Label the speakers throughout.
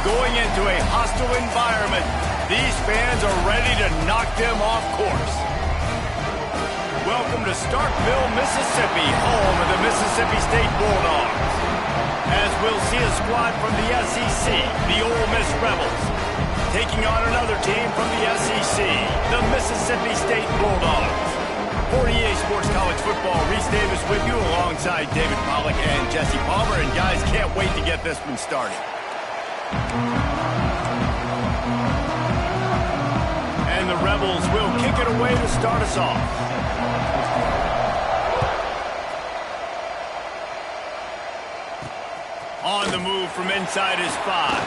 Speaker 1: going into a hostile environment. These fans are ready to knock them off course. Welcome to Starkville, Mississippi, home of the Mississippi State Bulldogs. As we'll see a squad from the SEC, the Ole Miss Rebels, taking on another team from the SEC, the Mississippi State Bulldogs. 48 Sports College Football, Reese Davis with you alongside David Pollack and Jesse Palmer. And guys, can't wait to get this one started. And the Rebels will kick it away to start us off. On the move from inside his 5.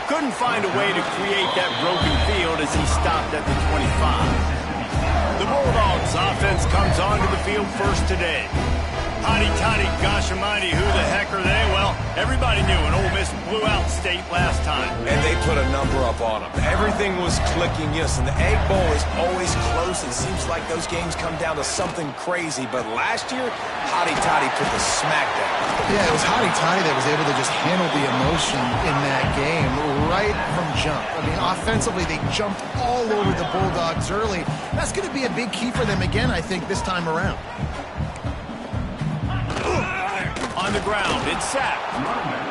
Speaker 1: Couldn't find a way to create that broken field as he stopped at the 25. The Bulldogs offense comes onto the field first today. Hotty toddy, gosh almighty, who the heck are they? Well, everybody knew an Ole Miss blew out State last time.
Speaker 2: And they put a number up on them. Everything was clicking, yes, and the Egg Bowl is always close. It seems like those games come down to something crazy. But last year, Hotty Toddy put the smack down.
Speaker 3: Yeah, it was Hotty Toddy that was able to just handle the emotion in that game right from jump. I mean, offensively, they jumped all over the Bulldogs early. That's going to be a big key for them again, I think, this time around.
Speaker 1: On the ground, it's sacked.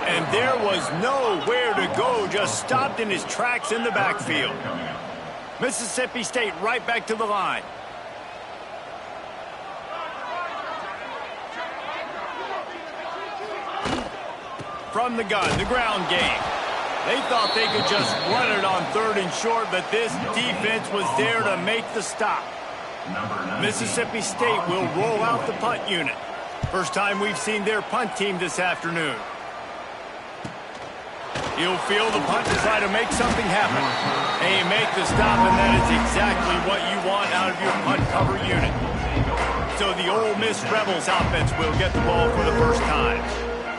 Speaker 1: And there was nowhere to go, just stopped in his tracks in the backfield. Mississippi State right back to the line. From the gun, the ground game. They thought they could just run it on 3rd and short, but this defense was there to make the stop. Mississippi State will roll out the punt unit. First time we've seen their punt team this afternoon. He'll field the punt to try to make something happen. They make the stop, and that is exactly what you want out of your punt cover unit. So the Ole Miss Rebels offense will get the ball for the first time.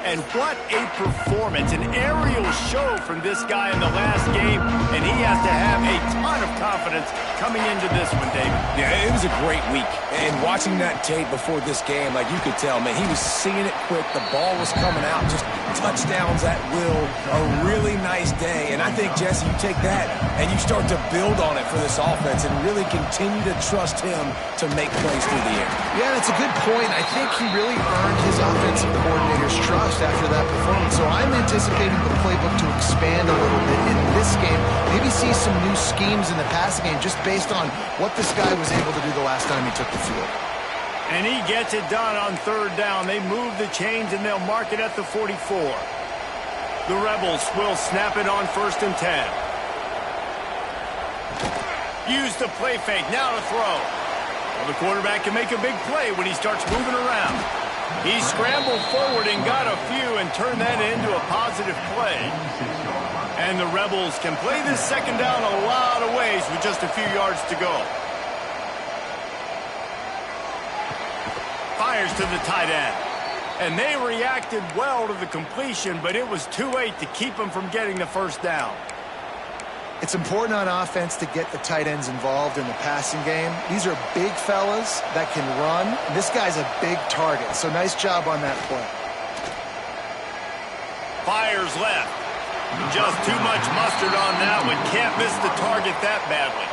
Speaker 1: And what a performance, an aerial show from this guy in the last game, and he has to have a ton of confidence coming into this one, David.
Speaker 2: Yeah, it was a great week. And watching that tape before this game, like you could tell, man, he was seeing it quick. The ball was coming out, just touchdowns at will. A really nice day. And I think, Jesse, you take that and you start to build on it for this offense and really continue to trust him to make plays through the air.
Speaker 3: Yeah, that's a good point. I think he really earned his offensive coordinator's trust after that performance. So I'm anticipating the playbook to expand a little bit in this game. Maybe see some new schemes in the passing game just based on what this guy was able to do the last time he took the field.
Speaker 1: And he gets it done on 3rd down. They move the chains and they'll mark it at the 44. The Rebels will snap it on 1st and 10. Use the play fake. Now to throw. Well, the quarterback can make a big play when he starts moving around. He scrambled forward and got a few and turned that into a positive play. And the Rebels can play this 2nd down a lot of ways with just a few yards to go. Fires to the tight end. And they reacted well to the completion, but it was too late to keep them from getting the 1st down.
Speaker 3: It's important on offense to get the tight ends involved in the passing game. These are big fellas that can run. This guy's a big target, so nice job on that play.
Speaker 1: Fires left. Just too much mustard on that one. Can't miss the target that badly.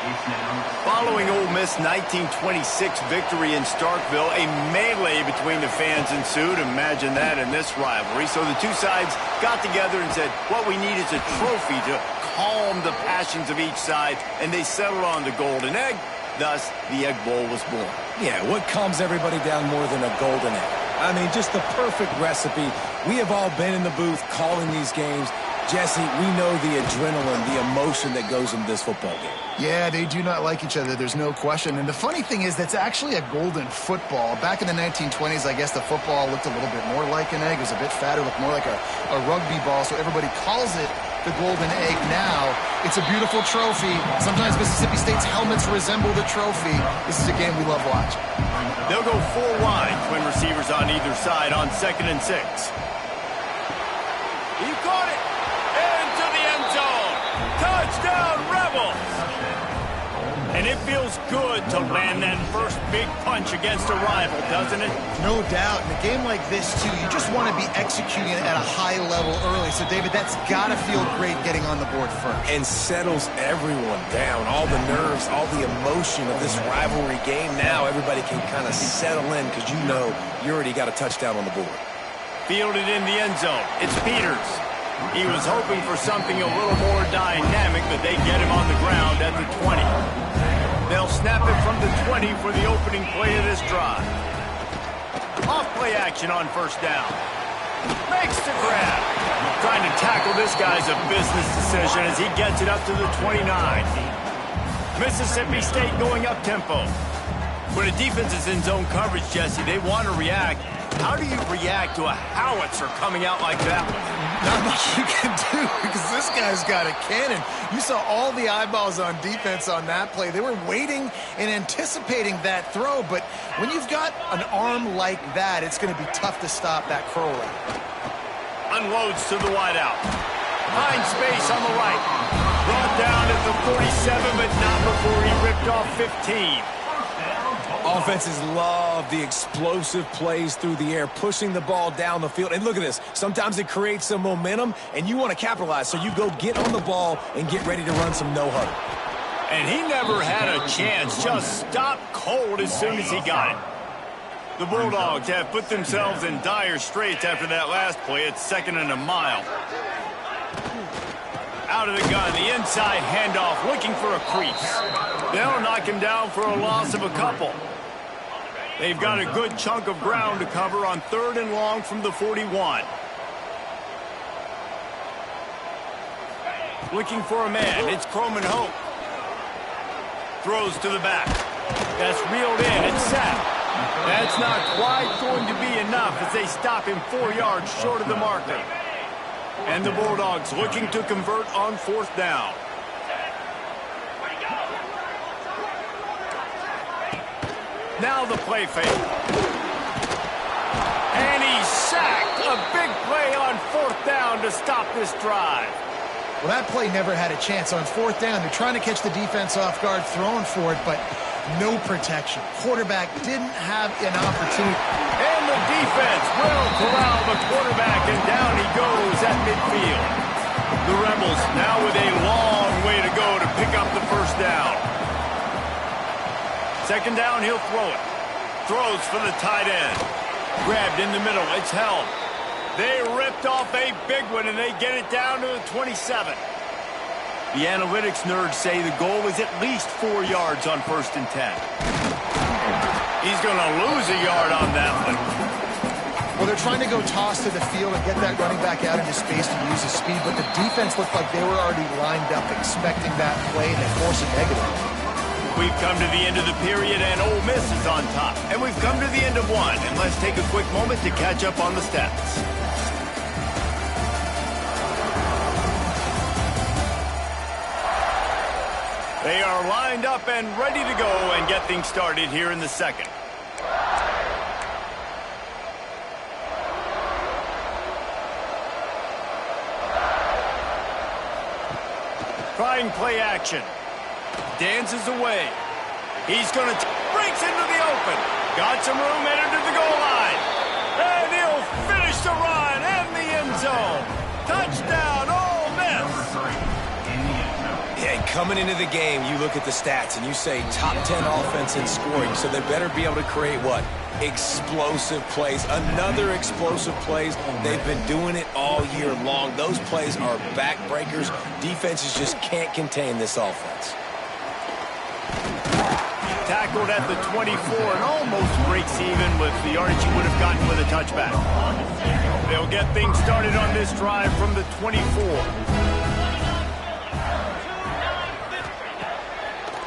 Speaker 1: Following Ole Miss' 1926 victory in Starkville, a melee between the fans ensued. Imagine that in this rivalry. So the two sides got together and said, what we need is a trophy to calm the passions of each side, and they settled on the golden egg. Thus, the Egg Bowl was born.
Speaker 2: Yeah, what calms everybody down more than a golden egg? I mean, just the perfect recipe. We have all been in the booth calling these games. Jesse, we know the adrenaline, the emotion that goes into this football game.
Speaker 3: Yeah, they do not like each other, there's no question. And the funny thing is, that's actually a golden football. Back in the 1920s, I guess the football looked a little bit more like an egg. It was a bit fatter, looked more like a rugby ball, so everybody calls it the golden egg now. It's a beautiful trophy. Sometimes Mississippi State's helmets resemble the trophy. This is a game we love watching.
Speaker 1: They'll go 4 wide, twin receivers on either side on 2nd and 6. He caught it into the end zone. Touchdown, Rebels! And It feels good to land that first big punch against a rival, doesn't it?
Speaker 3: No doubt. In a game like this, too, you just want to be executing it at a high level early. So, David, that's got to feel great getting on the board first.
Speaker 2: And settles everyone down. All the nerves, all the emotion of this rivalry game. Now everybody can kind of settle in because you know you already got a touchdown on the board.
Speaker 1: Fielded in the end zone. It's Peters. He was hoping for something a little more dynamic, but they get him on the ground at the 20. They'll snap it from the 20 for the opening play of this drive. Off play action on first down. Makes the grab. Trying to tackle this guy's a business decision as he gets it up to the 29. Mississippi State going up tempo. When a defense is in zone coverage, Jesse, they want to react. How do you react to a howitzer coming out like that one?
Speaker 3: Not much you can do because this guy's got a cannon. You saw all the eyeballs on defense on that play. They were waiting and anticipating that throw, but when you've got an arm like that, it's going to be tough to stop that curl route.
Speaker 1: Unloads to the wideout. Finds space on the right. Brought down at the 47, but not before he ripped off 15.
Speaker 2: Offenses love the explosive plays through the air, pushing the ball down the field. And look at this. Sometimes it creates some momentum, and you want to capitalize. So you go get on the ball and get ready to run some no-huddle.
Speaker 1: And he never had a chance. Just stopped cold as soon as he got it. The Bulldogs have put themselves in dire straits after that last play. It's 2nd and a mile. Out of the gun, the inside handoff, looking for a crease. They'll knock him down for a loss of a couple. They've got a good chunk of ground to cover on 3rd and long from the 41. Looking for a man. It's Croman Hope. Throws to the back. That's reeled in. It's set. That's not quite going to be enough as they stop him 4 yards short of the marker. And the Bulldogs looking to convert on 4th down. Now the play fake. And he's sacked. A big play on 4th down to stop this drive.
Speaker 3: Well, that play never had a chance. On 4th down, they're trying to catch the defense off guard, throwing for it, but no protection. Quarterback didn't have an opportunity.
Speaker 1: And the defense will corral the quarterback, and down he goes at midfield. The Rebels now with a long way to go to pick up the 1st down. 2nd down, he'll throw it. Throws for the tight end. Grabbed in the middle. It's held. They ripped off a big one, and they get it down to the 27. The analytics nerds say the goal is at least 4 yards on 1st and 10. He's going to lose a yard on that one.
Speaker 3: Well, they're trying to go toss to the field and get that running back out into space to use his speed, but the defense looked like they were already lined up expecting that play, and they force a negative.
Speaker 1: We've come to the end of the period, and Ole Miss is on top. And we've come to the end of one, and let's take a quick moment to catch up on the stats. They are lined up and ready to go and get things started here in the 2nd. Trying play action. Dances away. He's going to breaks into the open. Got some room, entered to the goal line. And he'll finish the run in the end zone. Touchdown, Ole Miss.
Speaker 2: Yeah, coming into the game, you look at the stats and you say top 10 offense in scoring, so they better be able to create what? Explosive plays. Another explosive plays. They've been doing it all year long. Those plays are backbreakers. Defenses just can't contain this offense.
Speaker 1: Tackled at the 24 and almost breaks even with the yardage he would have gotten with a touchback. They'll get things started on this drive from the 24.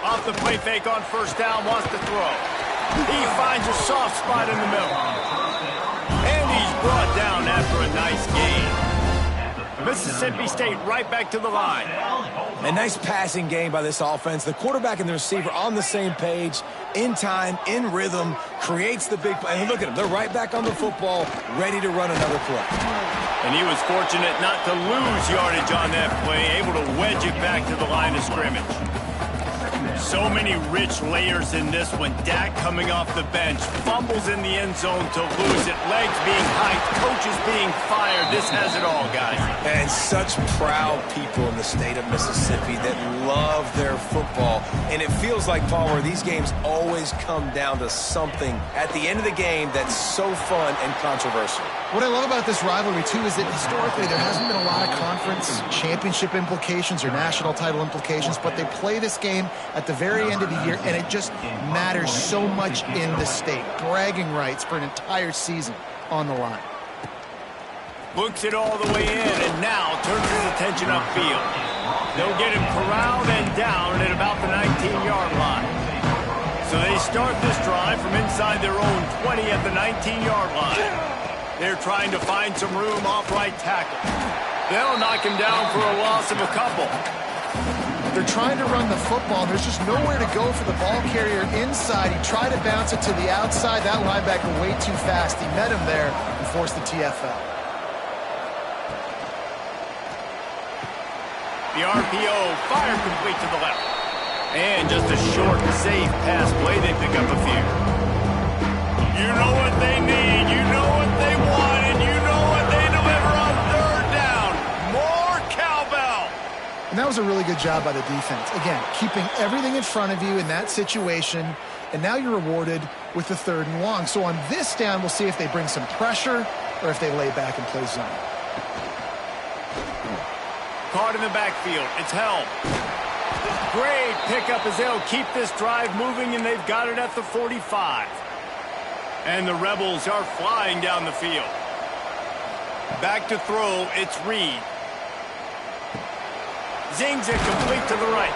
Speaker 1: Off the play fake on 1st down, wants to throw. He finds a soft spot in the middle. And he's brought down after a nice gain. Mississippi State right back to the line.
Speaker 2: A nice passing game by this offense. The quarterback and the receiver on the same page, in time, in rhythm, creates the big play. And look at them. They're right back on the football, ready to run another play.
Speaker 1: And he was fortunate not to lose yardage on that play, able to wedge it back to the line of scrimmage. So many rich layers in this one. Dak coming off the bench, fumbles in the end zone to lose it, legs being hiked, coaches being fired. This has it all, guys.
Speaker 2: And such proud people in the state of Mississippi that love their football. And it feels like, Paul, where these games always come down to something at the end of the game that's so fun and controversial.
Speaker 3: What I love about this rivalry, too, is that historically there hasn't been a lot of conference championship implications or national title implications, but they play this game at the very end of the year, and it just matters so much in the state. Bragging rights for an entire season on the line.
Speaker 1: Books it all the way in, and now turns his attention upfield. They'll get him corralled and down at about the 19-yard line. So they start this drive from inside their own 20 at the 19-yard line. They're trying to find some room off right tackle. They'll knock him down for a loss of a couple.
Speaker 3: They're trying to run the football. There's just nowhere to go for the ball carrier inside. He tried to bounce it to the outside. That linebacker way too fast. He met him there and forced the TFL.
Speaker 1: The RPO fired complete to the left. And just a short, safe pass play. They pick up a few. You know what they need. You know what they want. And you know what they deliver on third down. More cowbell.
Speaker 3: And that was a really good job by the defense. Again, keeping everything in front of you in that situation. And now you're rewarded with the 3rd and long. So on this down, we'll see if they bring some pressure or if they lay back and play zone.
Speaker 1: Caught in the backfield. It's held. Great pickup as they'll keep this drive moving, and they've got it at the 45. And the Rebels are flying down the field. Back to throw, it's Reed. Zings it complete to the right.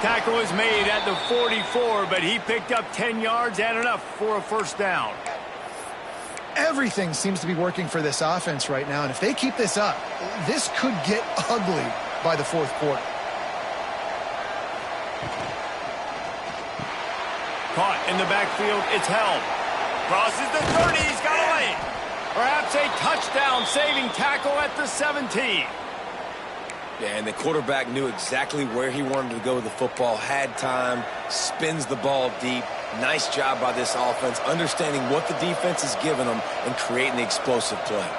Speaker 1: Tackle is made at the 44, but he picked up 10 yards and enough for a first down.
Speaker 3: Everything seems to be working for this offense right now, and if they keep this up, this could get ugly by the 4th quarter.
Speaker 1: Caught in the backfield, it's held. Crosses the 30, he's got a lane. Perhaps a touchdown-saving tackle at the 17.
Speaker 2: Yeah, and the quarterback knew exactly where he wanted to go with the football, had time, spins the ball deep. Nice job by this offense, understanding what the defense is giving them and creating the explosive play.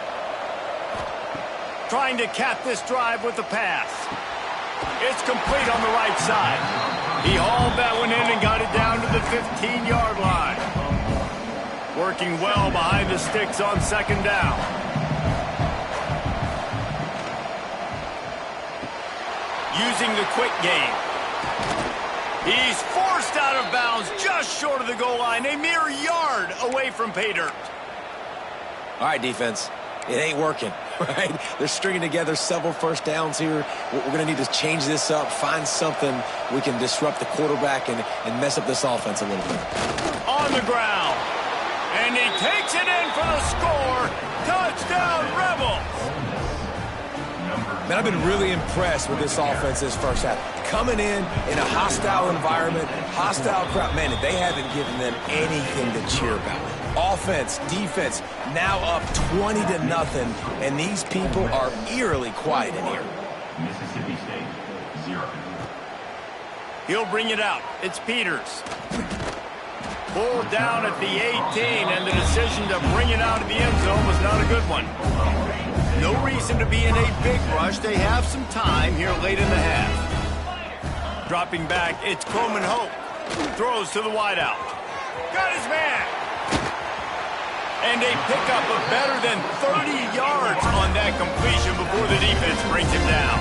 Speaker 1: Trying to cap this drive with the pass. It's complete on the right side. He hauled that one in and got it down to the 15-yard line. Working well behind the sticks on 2nd down. Using the quick game. He's forced out of bounds just short of the goal line, a mere yard away from pay dirt.
Speaker 2: All right, defense. It ain't working, right? They're stringing together several first downs here. We're going to need to change this up, find something we can disrupt the quarterback and mess up this offense a little bit.
Speaker 1: On the ground. And he takes it in for the score. Touchdown, Rebels.
Speaker 2: Man, I've been really impressed with this offense this first half. Coming in a hostile environment, hostile crowd. Man, they haven't given them anything to cheer about. Offense, defense, now up 20-0, and these people are eerily quiet in here.
Speaker 4: Mississippi State, 0.
Speaker 1: He'll bring it out. It's Peters. Pulled down at the 18, and the decision to bring it out of the end zone was not a good one. No reason to be in a big rush. They have some time here late in the half. Dropping back, it's Coleman Hope. Throws to the wideout. Got his man. And a pickup of better than 30 yards on that completion before the defense brings him down.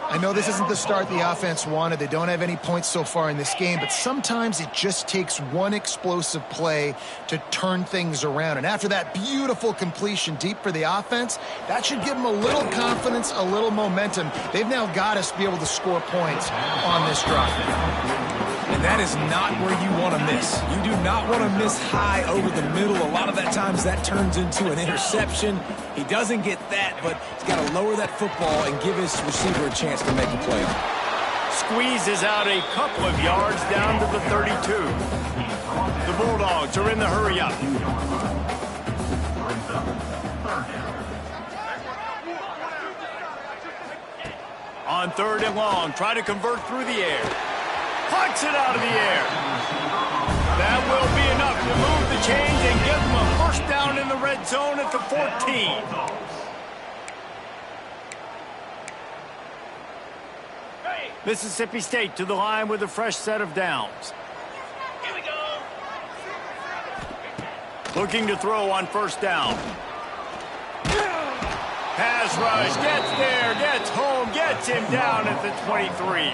Speaker 3: I know this isn't the start the offense wanted. They don't have any points so far in this game, but sometimes it just takes one explosive play to turn things around. And after that beautiful completion deep for the offense, that should give them a little confidence, a little momentum. They've now got us to be able to score points on this drive.
Speaker 2: And that is not where you want to miss. You do not want to miss high over the middle. A lot of that times that turns into an interception. He doesn't get that, but he's got to lower that football and give his receiver a chance to make a play.
Speaker 1: Squeezes out a couple of yards down to the 32. The Bulldogs are in the hurry-up. On 3rd and long, try to convert through the air. Plucks it out of the air. That will be enough to move the chains and give them a first down in the red zone at the 14. Mississippi State to the line with a fresh set of downs.
Speaker 5: Here we go.
Speaker 1: Looking to throw on first down. Pass rush, gets there, gets home, gets him down at the 23.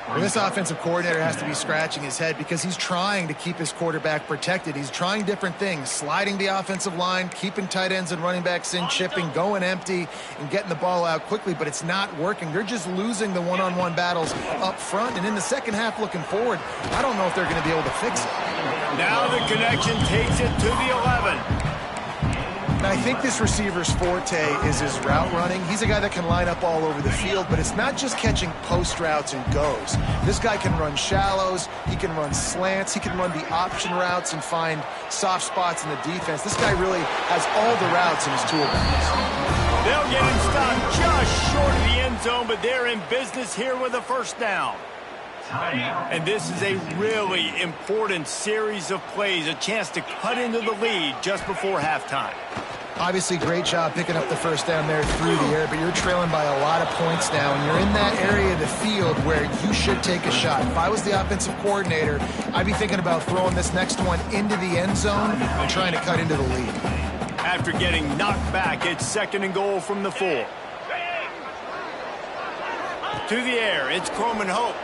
Speaker 3: Well, this offensive coordinator has to be scratching his head because he's trying to keep his quarterback protected. He's trying different things, sliding the offensive line, keeping tight ends and running backs in, chipping, going empty, and getting the ball out quickly, but it's not working. They're just losing the one-on-one battles up front, and in the second half looking forward, I don't know if they're going to be able to fix it.
Speaker 1: Now the connection takes it to the 11.
Speaker 3: Now, I think this receiver's forte is his route running. He's a guy that can line up all over the field, but it's not just catching post routes and goes. This guy can run shallows, he can run slants, he can run the option routes and find soft spots in the defense. This guy really has all the routes in his toolbox.
Speaker 1: They'll get him stopped just short of the end zone, but they're in business here with a first down. And this is a really important series of plays, a chance to cut into the lead just before halftime.
Speaker 3: Obviously, great job picking up the first down there through the air, but you're trailing by a lot of points now, and you're in that area of the field where you should take a shot. If I was the offensive coordinator, I'd be thinking about throwing this next one into the end zone and trying to cut into the lead.
Speaker 1: After getting knocked back, it's 2nd and goal from the 4. To the air, it's Coleman Hope.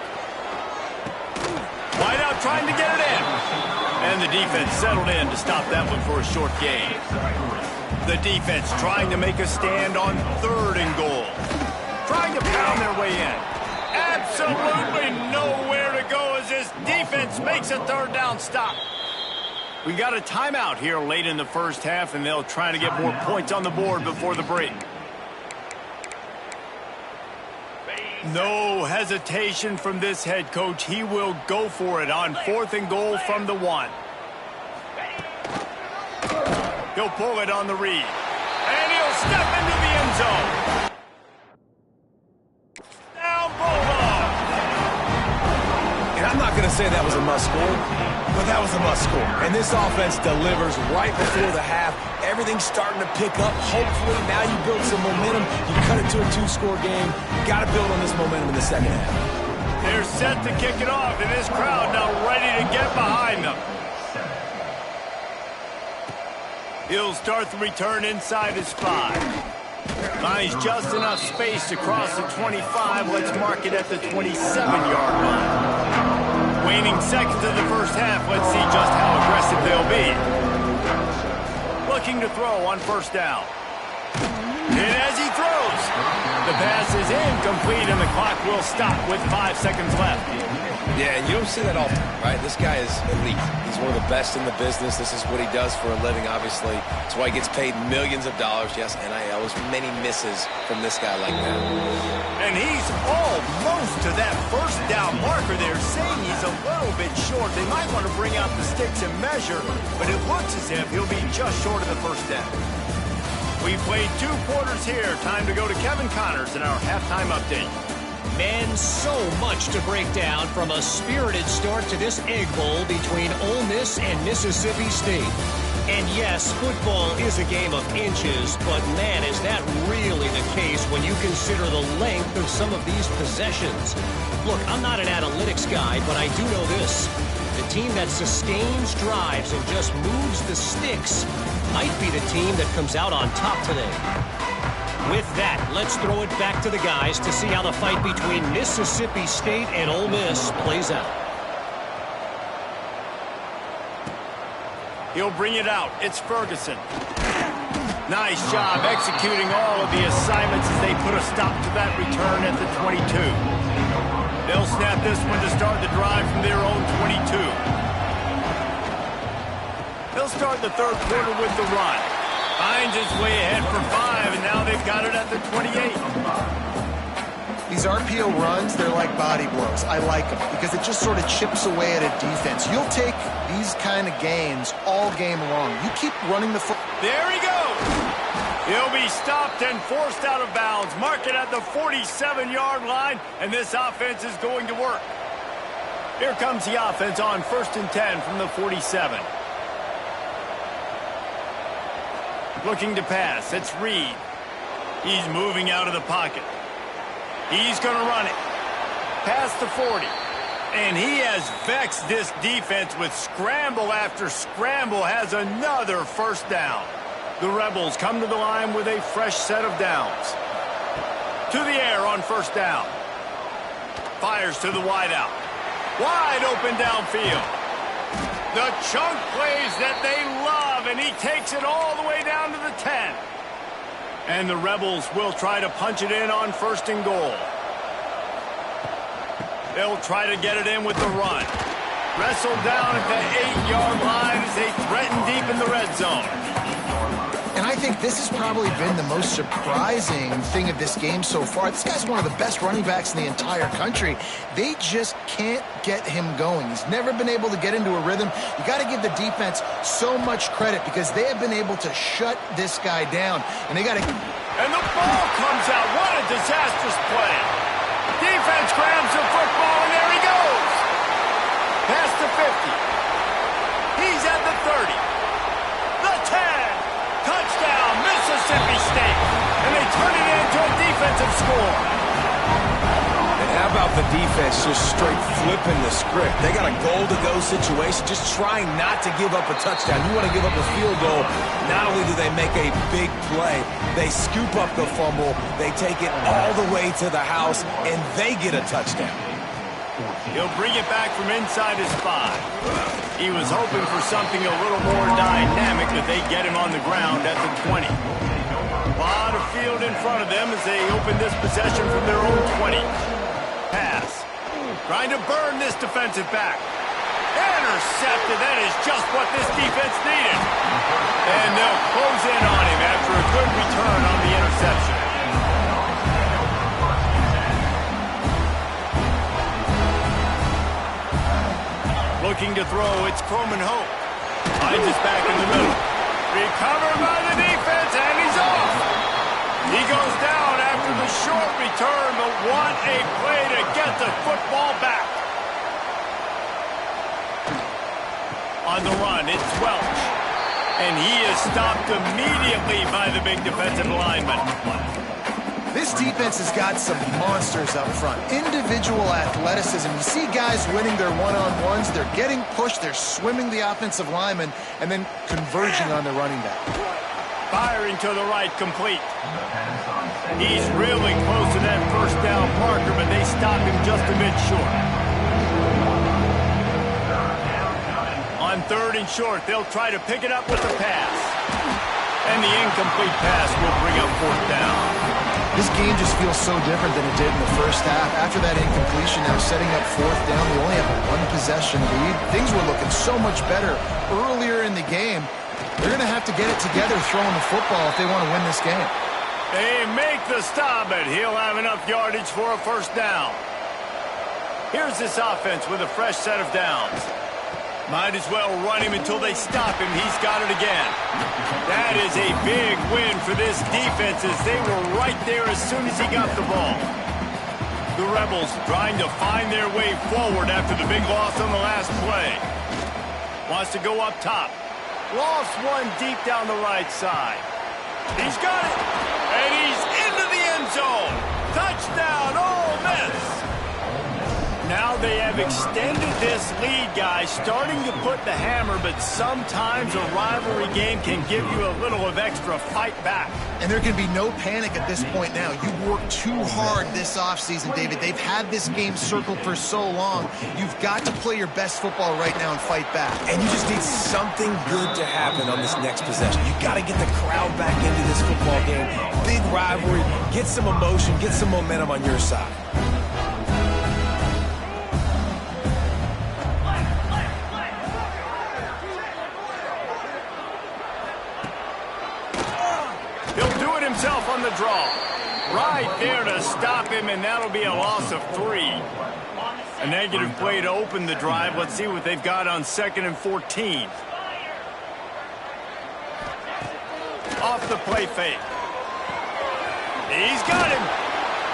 Speaker 1: Wide out trying to get it in. And the defense settled in to stop that one for a short gain. The defense trying to make a stand on 3rd and goal. Trying to pound their way in. Absolutely nowhere to go as this defense makes a 3rd down stop. We got a timeout here late in the first half, and they'll try to get more points on the board before the break. No hesitation from this head coach. He will go for it on 4th and goal from the 1. He'll pull it on the read. And he'll step into the end zone. Down Bulldog.
Speaker 2: And I'm not going to say that was a must-score, but that was a must-score. And this offense delivers right before the half. Everything's starting to pick up. Hopefully, now you build some momentum. You cut it to a 2-score game. You got to build on this momentum in the second half.
Speaker 1: They're set to kick it off, and this crowd now ready to get behind them. He'll start the return inside his 5. Finds just enough space to cross the 25. Let's mark it at the 27-yard line. Waning seconds of the first half. Let's see just how aggressive they'll be. Looking to throw on first down. And as he throws, the pass is incomplete, and the clock will stop with 5 seconds left.
Speaker 2: Yeah, and you don't see that often, right? This guy is elite. He's one of the best in the business. This is what he does for a living, obviously. That's why he gets paid millions of dollars. Yes, NIL. There's many misses from this guy like that.
Speaker 1: And he's almost to that first down marker there, saying he's a little bit short. They might want to bring out the sticks and measure, but it looks as if he'll be just short of the first down. We played 2 quarters here. Time to go to Kevin Connors in our halftime update.
Speaker 5: Men, so much to break down from a spirited start to this Egg Bowl between Ole Miss and Mississippi State. And yes, football is a game of inches, but man, is that really the case when you consider the length of some of these possessions. Look, I'm not an analytics guy, but I do know this. The team that sustains drives and just moves the sticks might be the team that comes out on top today. With that, let's throw it back to the guys to see how the fight between Mississippi State and Ole Miss plays out.
Speaker 1: He'll bring it out. It's Ferguson. Nice job executing all of the assignments as they put a stop to that return at the 22. They'll snap this one to start the drive from their own 22. They'll start the 3rd quarter with the run. Finds his way ahead for 5, and now they've got it at the 28.
Speaker 3: These RPO runs, they're like body blows. I like them because it just sort of chips away at a defense. You'll take these kind of gains all game long. You keep running the foot.
Speaker 1: There he goes. He'll be stopped and forced out of bounds. Mark it at the 47-yard line, and this offense is going to work. Here comes the offense on 1st and 10 from the 47. Looking to pass. It's Reed. He's moving out of the pocket. He's going to run it. Past the 40. And he has vexed this defense with scramble after scramble. Has another first down. The Rebels come to the line with a fresh set of downs. To the air on 1st down. Fires to the wideout. Wide open downfield. The chunk plays that they love, and he takes it all the way down to the 10. And the Rebels will try to punch it in on 1st and goal. They'll try to get it in with the run. Wrestled down at the 8-yard line as they threaten deep in the red zone.
Speaker 3: And I think this has probably been the most surprising thing of this game so far. This guy's one of the best running backs in the entire country. They just can't get him going. He's never been able to get into a rhythm. You got to give the defense so much credit because they have been able to shut this guy down. And they got to...
Speaker 1: And the ball comes out. What a disastrous play. Defense grabs the football, and there he goes. Past the 50. He's at the 30. The 10. Touchdown, Mississippi State. And they turn it into a defensive score.
Speaker 2: And how about the defense just straight flipping the script? They got a goal-to-go situation, just trying not to give up a touchdown. You want to give up a field goal, not only do they make a big play, they scoop up the fumble, they take it all the way to the house, and they get a touchdown.
Speaker 1: He'll bring it back from inside his 5. He was hoping for something a little more dynamic, that they get him on the ground at the 20. A lot of field in front of them as they open this possession from their own 20. Pass. Trying to burn this defensive back. Intercepted. That is just what this defense needed. And they'll close in on him after a good return on the interception. Looking to throw, it's Croman Hope. Finds us back in the middle. Recovered by the defense, and he's off. He goes down after the short return, but what a play to get the football back. On the run, it's Welch. And he is stopped immediately by the big defensive lineman.
Speaker 3: This defense has got some monsters up front. Individual athleticism. You see guys winning their one-on-ones. They're getting pushed. They're swimming the offensive lineman and then converging on the running back.
Speaker 1: Firing to the right, complete. He's really close to that first down marker, but they stop him just a bit short. On 3rd and short, they'll try to pick it up with the pass. And the incomplete pass will bring up 4th down.
Speaker 3: This game just feels so different than it did in the first half. After that incompletion, now setting up 4th down, they only have a 1-possession lead. Things were looking so much better earlier in the game. They're going to have to get it together throwing the football if they want to win this game.
Speaker 1: They make the stop, but he'll have enough yardage for a 1st down. Here's this offense with a fresh set of downs. Might as well run him until they stop him. He's got it again. That is a big win for this defense as they were right there as soon as he got the ball. The Rebels trying to find their way forward after the big loss on the last play. Wants to go up top. Lost one deep down the right side. He's got it. And he's into the end zone. Touchdown, Ole Miss. Now they have extended this lead, guys, starting to put the hammer, but sometimes a rivalry game can give you a little of extra fight back.
Speaker 3: And there can be no panic at this point now. You worked too hard this offseason, David. They've had this game circled for so long. You've got to play your best football right now and fight back.
Speaker 2: And you just need something good to happen on this next possession. You got to get the crowd back into this football game. Big rivalry. Get some emotion. Get some momentum on your side.
Speaker 1: Himself on the draw. Right there to stop him, and that'll be a loss of 3. A negative play to open the drive. Let's see what they've got on 2nd and 14. Off the play fake. He's got him.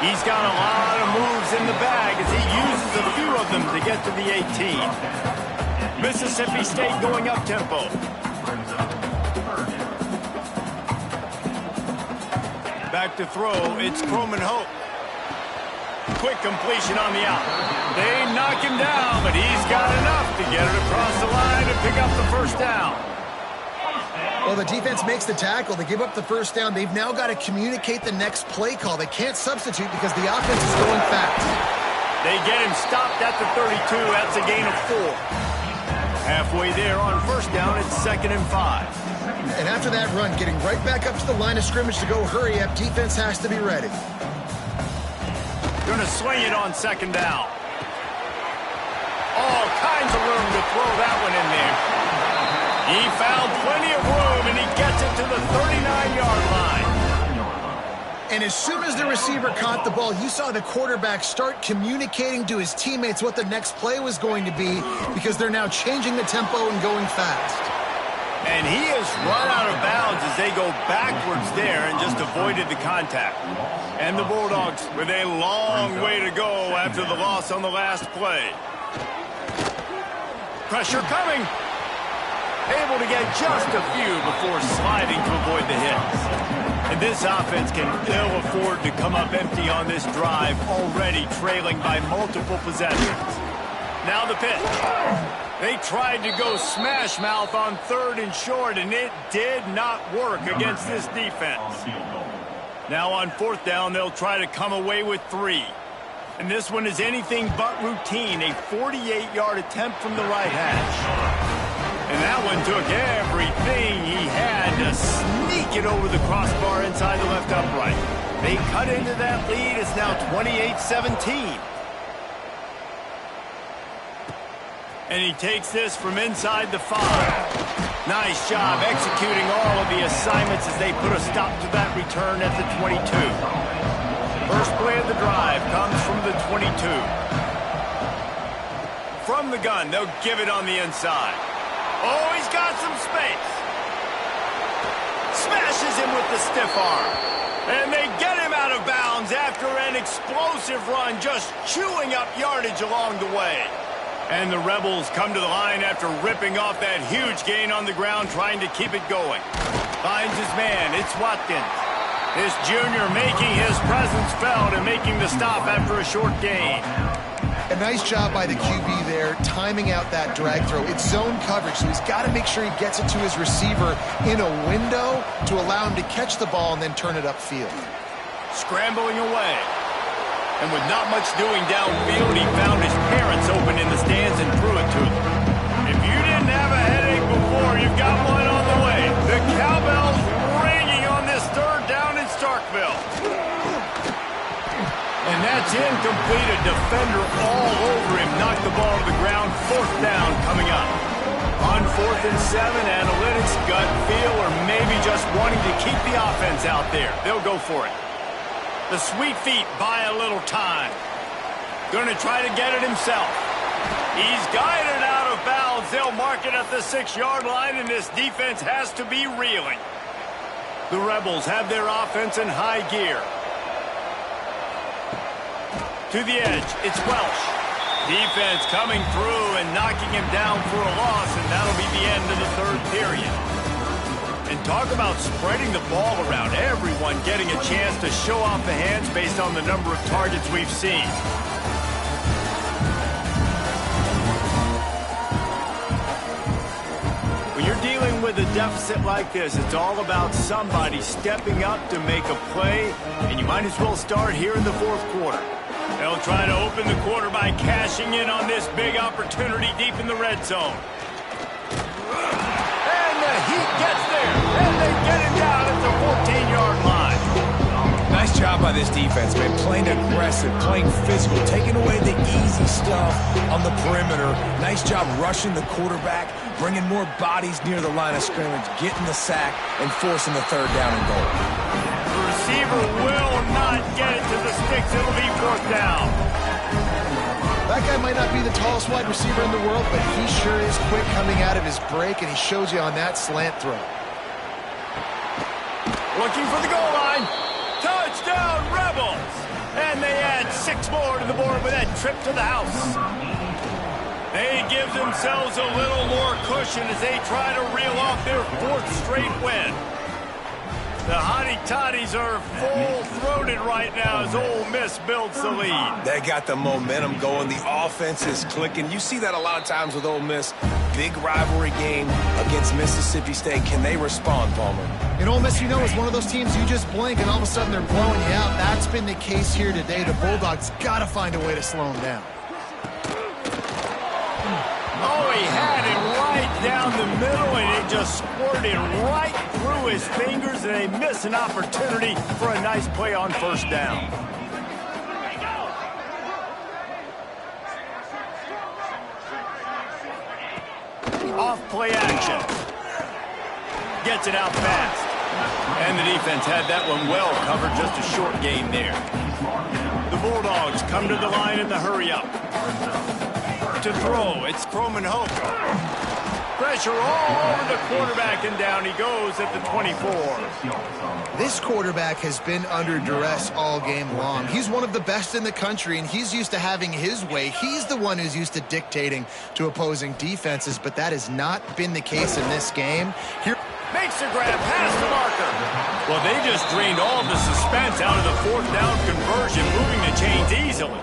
Speaker 1: He's got a lot of moves in the bag as he uses just a few of them to get to the 18. Mississippi State going up-tempo. Back to throw, it's Croman Hope. Quick completion on the out. They knock him down, but he's got enough to get it across the line and pick up the first down.
Speaker 3: Well, the defense makes the tackle. They give up the first down. They've now got to communicate the next play call. They can't substitute because the offense is going fast.
Speaker 1: They get him stopped at the 32. That's a gain of 4. Halfway there on first down, it's 2nd and 5.
Speaker 3: And after that run, getting right back up to the line of scrimmage to go hurry up, defense has to be ready.
Speaker 1: Going to swing it on 2nd down. All kinds of room to throw that one in there. He found plenty of room, and he gets it to the 39-yard line.
Speaker 3: And as soon as the receiver caught the ball, you saw the quarterback start communicating to his teammates what the next play was going to be because they're now changing the tempo and going fast.
Speaker 1: And he has run out of bounds as they go backwards there and just avoided the contact. And the Bulldogs with a long way to go after the loss on the last play. Pressure coming. Able to get just a few before sliding to avoid the hits. And this offense can ill afford to come up empty on this drive, already trailing by multiple possessions. Now the pitch. They tried to go smash mouth on 3rd and short, and it did not work against this defense. Now on 4th down, they'll try to come away with 3. And this one is anything but routine, a 48-yard attempt from the right hash. And that one took everything he had to sneak it over the crossbar inside the left upright. They cut into that lead. It's now 28-17. And he takes this from inside the 5. Nice job executing all of the assignments as they put a stop to that return at the 22. First play of the drive comes from the 22. From the gun, they'll give it on the inside. Oh, he's got some space. Smashes him with the stiff arm. And they get him out of bounds after an explosive run, just chewing up yardage along the way. And the Rebels come to the line after ripping off that huge gain on the ground, trying to keep it going. Finds his man. It's Watkins. This junior making his presence felt and making the stop after a short gain.
Speaker 3: A nice job by the QB there, timing out that drag throw. It's zone coverage, so he's got to make sure he gets it to his receiver in a window to allow him to catch the ball and then turn it upfield.
Speaker 1: Scrambling away. And with not much doing downfield, he found his parents open in the stands and threw it to them. If you didn't have a headache before, you've got one on the way. The cowbells ringing on this 3rd down in Starkville. And that's incomplete. A defender all over him. Knocked the ball to the ground. 4th down coming up. On 4th and 7, analytics, gut feel, or maybe just wanting to keep the offense out there. They'll go for it. The sweet feet buy a little time. Going to try to get it himself. He's guided out of bounds. They'll mark it at the 6-yard line, and this defense has to be reeling. The Rebels have their offense in high gear. To the edge, it's Welsh. Defense coming through and knocking him down for a loss, and that'll be the end of the 3rd period. And talk about spreading the ball around. Everyone getting a chance to show off the hands based on the number of targets we've seen. When you're dealing with a deficit like this, it's all about somebody stepping up to make a play, and you might as well start here in the 4th quarter. They'll try to open the quarter by cashing in on this big opportunity deep in the red zone. And the Heat gets there, and they get him down at the 14-yard line.
Speaker 2: Nice job by this defense, man. Playing aggressive, playing physical, taking away the easy stuff on the perimeter. Nice job rushing the quarterback, bringing more bodies near the line of scrimmage, getting the sack, and forcing the 3rd down and goal.
Speaker 1: The receiver will not get it to the sticks. It'll be 4th down.
Speaker 3: That guy might not be the tallest wide receiver in the world, but he sure is quick coming out of his break, and he shows you on that slant throw.
Speaker 1: Looking for the goal line. Touchdown, Rebels! And they add 6 6 more to the board with that trip to the house. They give themselves a little more cushion as they try to reel off their 4th straight win. The Hottie Toddies are full-throated right now as Ole Miss builds the lead.
Speaker 2: They got the momentum going. The offense is clicking. You see that a lot of times with Ole Miss. Big rivalry game against Mississippi State. Can they respond, Palmer?
Speaker 3: And Ole Miss, you know, is one of those teams you just blink and all of a sudden they're blowing you out. That's been the case here today. The Bulldogs got to find a way to slow them down.
Speaker 1: Oh, he had it right down the middle, and it just squirted right through his fingers, and they miss an opportunity for a nice play on 1st down. Off play action. Gets it out fast. And the defense had that one well covered, just a short gain there. The Bulldogs come to the line in the hurry-up. To throw, it's Croman Hope. Pressure all over the quarterback, and down he goes at the 24.
Speaker 3: This quarterback has been under duress all game long. He's one of the best in the country, and he's used to having his way. He's the one who's used to dictating to opposing defenses, but that has not been the case in this game. Here
Speaker 1: makes the grab past the marker. Well, they just drained all of the suspense out of the 4th down conversion, moving the chains easily.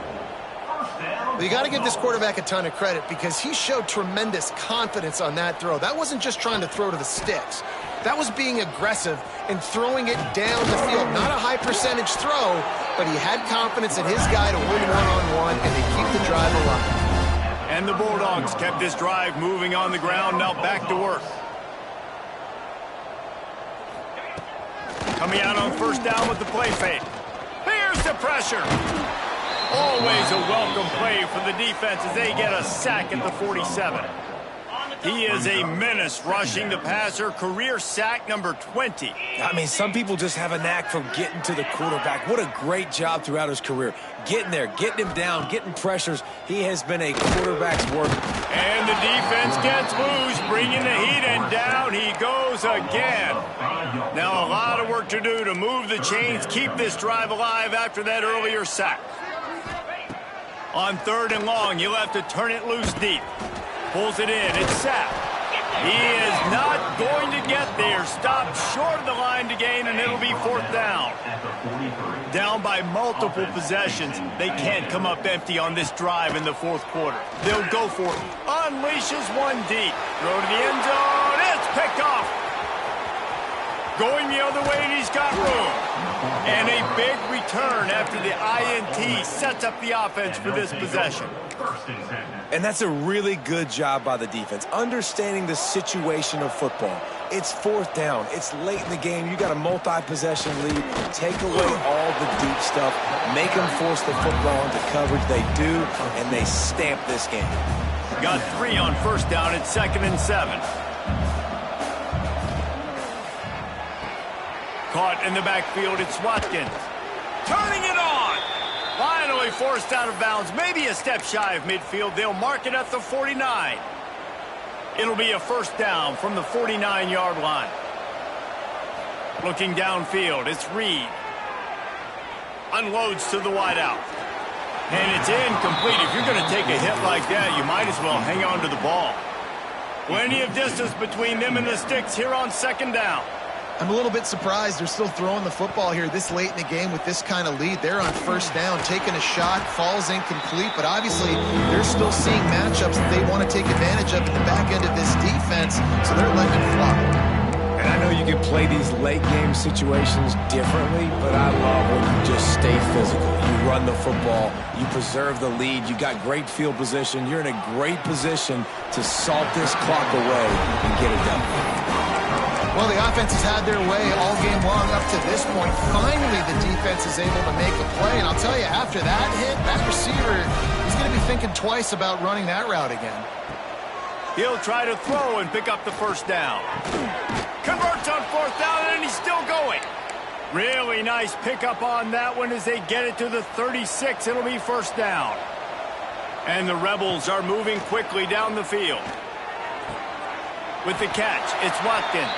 Speaker 3: You got to give this quarterback a ton of credit because he showed tremendous confidence on that throw. That wasn't just trying to throw to the sticks. That was being aggressive and throwing it down the field. Not a high percentage throw, but he had confidence in his guy to win one-on-one and to keep the drive alive.
Speaker 1: And the Bulldogs kept this drive moving on the ground. Now back to work. Coming out on 1st down with the play fake. Here's the pressure. Always a welcome play for the defense as they get a sack at the 47. He is a menace rushing the passer, career sack number 20.
Speaker 2: I mean, some people just have a knack for getting to the quarterback. What a great job throughout his career. Getting there, getting him down, getting pressures. He has been a quarterback's work.
Speaker 1: And the defense gets loose, bringing the heat, and down he goes again. Now a lot of work to do to move the chains, keep this drive alive after that earlier sack. On 3rd and long, you'll have to turn it loose deep. Pulls it in. It's Sapp. He is not going to get there. Stopped short of the line to gain, and it'll be 4th down. Down by multiple possessions. They can't come up empty on this drive in the 4th quarter. They'll go for it. Unleashes one deep. Throw to the end zone. It's picked off. Going the other way, and he's got room. And a big return after the INT sets up the offense for this possession.
Speaker 2: And that's a really good job by the defense, understanding the situation of football. It's 4th down. It's late in the game. You got a multi-possession lead. Take away all the deep stuff. Make them force the football into coverage. They do, and they stamp this game.
Speaker 1: Got 3 on 1st down. It's 2nd and 7. Caught in the backfield, it's Watkins. Turning it on! Finally forced out of bounds, maybe a step shy of midfield. They'll mark it at the 49. It'll be a 1st down from the 49-yard line. Looking downfield, it's Reed. Unloads to the wideout. And it's incomplete. If you're going to take a hit like that, you might as well hang on to the ball. Plenty of distance between them and the sticks here on 2nd down.
Speaker 3: I'm a little bit surprised they're still throwing the football here this late in the game with this kind of lead. They're on 1st down, taking a shot, falls incomplete, but obviously they're still seeing matchups that they want to take advantage of at the back end of this defense, so they're letting it fly.
Speaker 2: And I know you can play these late game situations differently, but I love when you just stay physical. You run the football, you preserve the lead, you got great field position, you're in a great position to salt this clock away and get it done.
Speaker 3: Well, the offense has had their way all game long up to this point. Finally, the defense is able to make a play. And I'll tell you, after that hit, that receiver, he's going to be thinking twice about running that route again.
Speaker 1: He'll try to throw and pick up the 1st down. Converts on 4th down, and he's still going. Really nice pickup on that one as they get it to the 36. It'll be 1st down. And the Rebels are moving quickly down the field. With the catch, it's Watkins.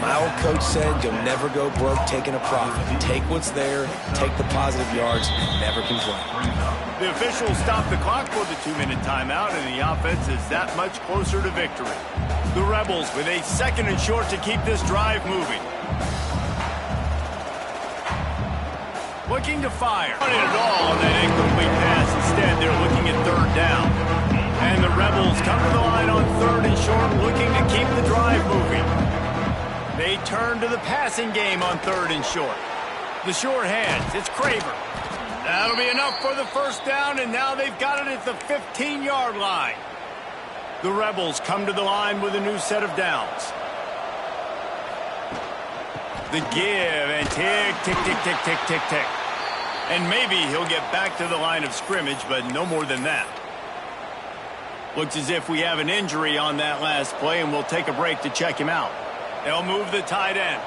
Speaker 2: My old coach said you'll never go broke taking a profit. Take what's there, take the positive yards, and never complain.
Speaker 1: The officials stop the clock for the 2-minute timeout, and the offense is that much closer to victory. The Rebels with a 2nd and short to keep this drive moving. Looking to fire. Not at all on that incomplete pass. Instead, they're looking at 3rd down. And the Rebels come to the line on 3rd and short, looking to keep the drive moving. They turn to the passing game on 3rd and short. The short hands, it's Craver. That'll be enough for the 1st down, and now they've got it at the 15-yard line. The Rebels come to the line with a new set of downs. The give, and tick, tick, tick, tick, tick, tick, tick. And maybe he'll get back to the line of scrimmage, but no more than that. Looks as if we have an injury on that last play, and we'll take a break to check him out. They'll move the tight end.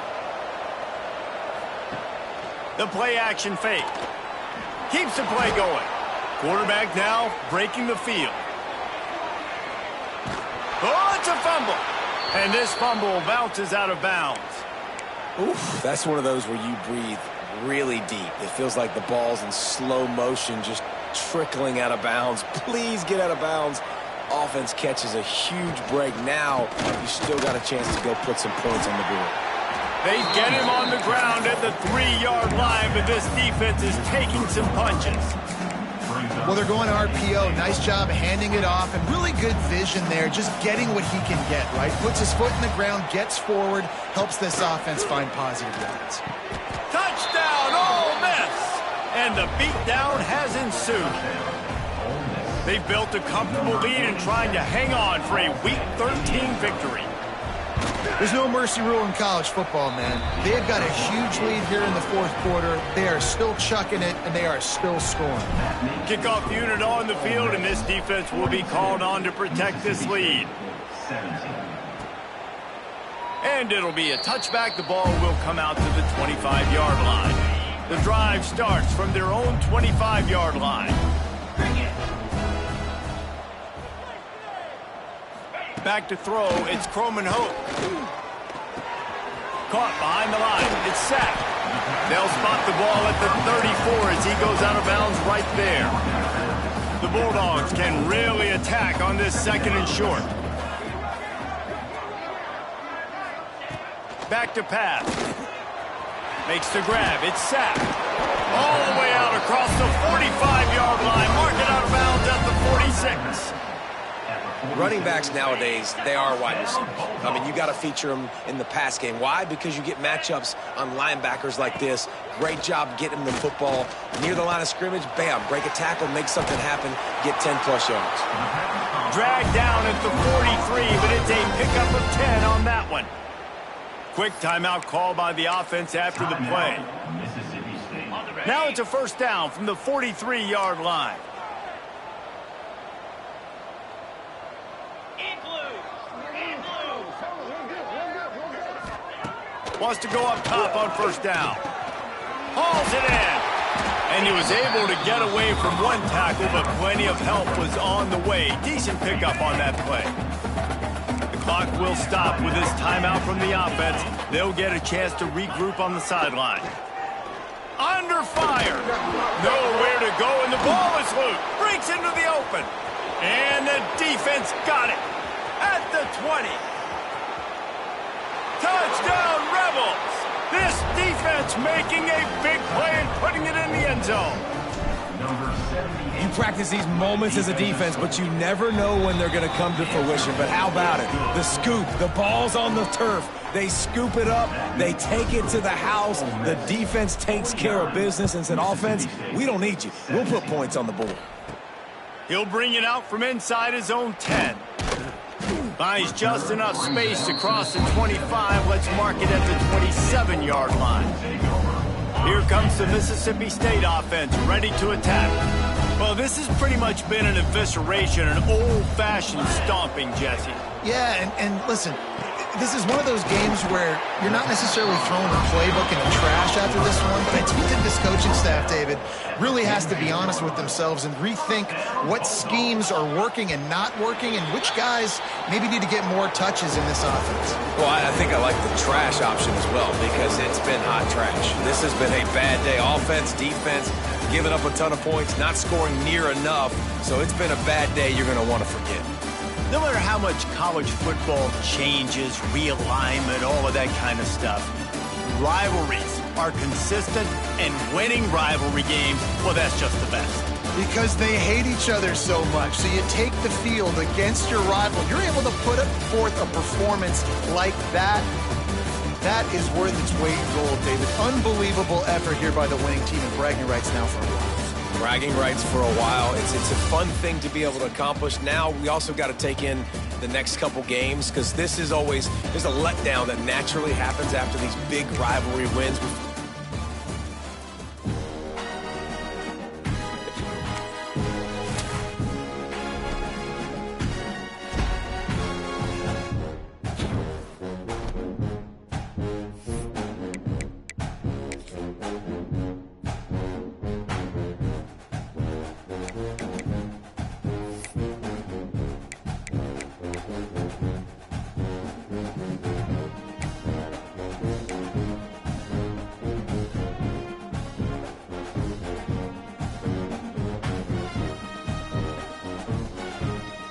Speaker 1: The play action fake. Keeps the play going. Quarterback now breaking the field. Oh, it's a fumble. And this fumble bounces out of bounds.
Speaker 2: Oof, that's one of those where you breathe really deep. It feels like the ball's in slow motion, just trickling out of bounds. Please get out of bounds. Offense catches a huge break. Now you still got a chance to go put some points on the board.
Speaker 1: They get him on the ground at the 3-yard line, but this defense is taking some punches.
Speaker 3: Well, they're going to RPO. Nice job handing it off, and really good vision there, just getting what he can get, right? Puts his foot in the ground, gets forward, helps this offense find positive yards.
Speaker 1: Touchdown, Ole Miss! And the beatdown has ensued. They've built a comfortable lead and trying to hang on for a Week 13 victory.
Speaker 3: There's no mercy rule in college football, man. They've got a huge lead here in the 4th quarter. They are still chucking it, and they are still scoring.
Speaker 1: Kickoff unit on the field, and this defense will be called on to protect this lead. And it'll be a touchback. The ball will come out to the 25-yard line. The drive starts from their own 25-yard line. Back to throw, it's Croman Hope. Caught behind the line, it's sacked. They'll spot the ball at the 34 as he goes out of bounds right there. The Bulldogs can really attack on this 2nd and short. Back to pass. Makes the grab, it's sacked. All the way out across the 45-yard line, mark it out of bounds at the 46.
Speaker 2: Running backs nowadays, they are wide receivers. I mean, you got to feature them in the pass game. Why? Because you get matchups on linebackers like this. Great job getting the football near the line of scrimmage. Bam, break a tackle, make something happen, get 10-plus yards.
Speaker 1: Dragged down at the 43, but it's a pickup of 10 on that one. Quick timeout call by the offense after the play. Now it's a 1st down from the 43-yard line. Wants to go up top on 1st down. Hauls it in. And he was able to get away from one tackle, but plenty of help was on the way. Decent pickup on that play. The clock will stop with this timeout from the offense. They'll get a chance to regroup on the sideline. Under fire. Nowhere to go, and the ball is loose. Breaks into the open. And the defense got it at the 20. Touchdown, Rebels! This defense making a big play and putting it in the end zone.
Speaker 2: You practice these moments as a defense, but you never know when they're going to come to fruition. But how about it? The scoop, the ball's on the turf. They scoop it up. They take it to the house. The defense takes care of business and said, offense, we don't need you. We'll put points on the board.
Speaker 1: He'll bring it out from inside his own 10. Buys just enough space to cross the 25. Let's mark it at the 27-yard line. Here comes the Mississippi State offense, ready to attack. Well, this has pretty much been an evisceration, an old-fashioned stomping, Jesse.
Speaker 3: Yeah, and listen, this is one of those games where you're not necessarily throwing the playbook in the trash after this one, but I think that this coaching staff, David, really has to be honest with themselves and rethink what schemes are working and not working and which guys maybe need to get more touches in this offense.
Speaker 2: Well, I think I like the trash option as well because it's been hot trash. This has been a bad day. Offense, defense, giving up a ton of points, not scoring near enough. So it's been a bad day you're going to want to forget.
Speaker 1: No matter how much college football changes, realignment, all of that kind of stuff, rivalries are consistent, and winning rivalry games, well, that's just the best.
Speaker 3: Because they hate each other so much. So you take the field against your rival. You're able to put forth a performance like that. That is worth its weight in gold, David. Unbelievable effort here by the winning team, and bragging rights now for a while.
Speaker 2: Bragging rights for a while. It's a fun thing to be able to accomplish. Now we also got to take in the next couple games because this is always, there's a letdown that naturally happens after these big rivalry wins.